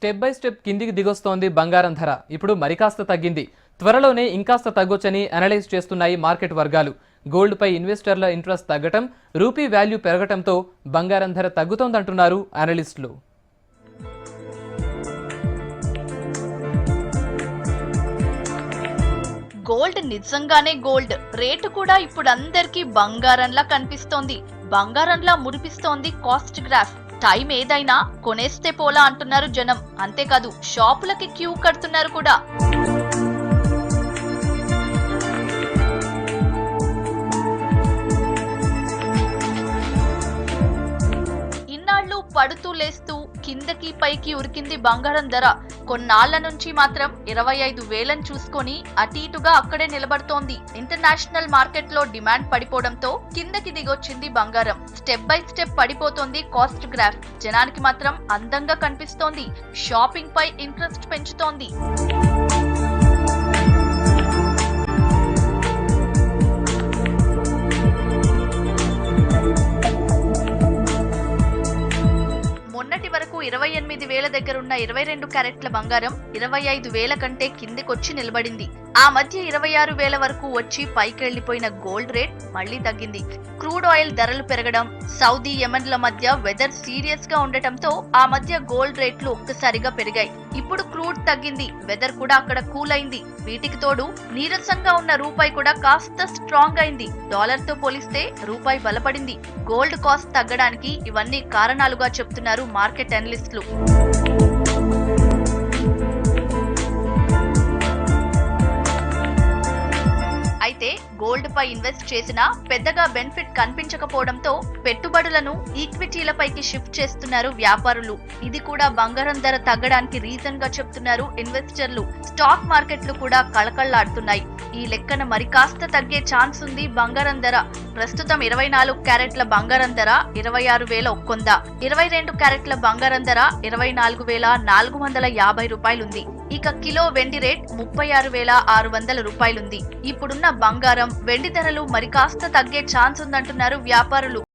Step by step కిందికి దిగొస్తోంది బంగారం ధర. ఇప్పుడు మరికాస్త తగ్గింది. త్వరలోనే ఇంకాస్త తగ్గొచ్చని అనలైజ్ చేస్తున్నాయి మార్కెట్ వర్గాలు. గోల్డ్ పై ఇన్వెస్టర్ల ఇంట్రెస్ట్ తగ్గటం, రూపీ వాల్యూ పెరగటంతో బంగారం ధర తగ్గుతోందంటున్నారు అనలిస్టులు. గోల్డ్ నిజంగానే గోల్డ్ రేటు కూడా ఇప్పుడు అందరికీ బంగారంలా కనిపిస్తోంది. బంగారంలా మురిపిస్తోంది కాస్ట్ గ్రాఫ్. టైం ఏదైనా కొనేస్తే పోలా అంటున్నారు జనం. అంతేకాదు షాపులకి క్యూ కడుతున్నారు కూడా. ఇన్నాళ్లు పడుతూ లేస్తూ కిందకి పైకి ఉరికింది బంగారం ధర. కొన్నాళ్ల నుంచి మాత్రం 25,000 చూసుకొని అటు ఇటుగా అక్కడే నిలబడుతోంది. ఇంటర్నేషనల్ మార్కెట్ లో డిమాండ్ పడిపోవడంతో కిందకి దిగొచ్చింది బంగారం. స్టెప్ బై స్టెప్ పడిపోతోంది కాస్ట్ గ్రాఫ్. జనానికి మాత్రం అందంగా కనిపిస్తోంది. షాపింగ్ పై ఇంట్రెస్ట్ పెంచుతోంది. మొన్నటి వరకు 28,000 దగ్గరున్న 22 క్యారెట్ల బంగారం 25,000 కంటే కిందికొచ్చి నిలబడింది. ఆ మధ్య 26,000 వరకు వచ్చి పైకెళ్లిపోయిన గోల్డ్ రేట్ మళ్లీ తగ్గింది. క్రూడ్ ఆయిల్ ధరలు పెరగడం, సౌదీ యెమెన్ల మధ్య వెదర్ సీరియస్ గా ఉండటంతో ఆ మధ్య గోల్డ్ రేట్లు ఒక్కసారిగా పెరిగాయి. ఇప్పుడు క్రూడ్ తగ్గింది, వెదర్ కూడా అక్కడ కూల్ అయింది. వీటికి తోడు నీరసంగా ఉన్న రూపాయి కూడా కాస్త స్ట్రాంగ్ అయింది. డాలర్ తో పోలిస్తే రూపాయి బలపడింది. గోల్డ్ కాస్ట్ తగ్గడానికి ఇవన్నీ కారణాలుగా చెప్తున్నారు మార్కెట్ అనలిస్టులు. అయితే గోల్డ్ పై ఇన్వెస్ట్ చేసినా పెద్దగా బెనిఫిట్ కనిపించకపోవడంతో పెట్టుబడులను ఈక్విటీలపైకి షిఫ్ట్ చేస్తున్నారు వ్యాపారులు. ఇది కూడా బంగారం ధర తగ్గడానికి రీజన్ గా చెప్తున్నారు ఇన్వెస్టర్లు. స్టాక్ మార్కెట్లు కూడా కళకళ్లాడుతున్నాయి. ఈ లెక్కన మరి కాస్త తగ్గే ఛాన్స్ ఉంది బంగారం ధర. ప్రస్తుతం 24 క్యారెట్ల బంగారం ధర 26,100, 22 క్యారెట్ల బంగారం ధర 24,450 రూపాయలుంది. ఇక కిలో వెండి రేట్ 36,600 రూపాయలుంది. ఇప్పుడున్న బంగారం, వెండి ధరలు మరి కాస్త తగ్గే ఛాన్స్ ఉందంటున్నారు వ్యాపారులు.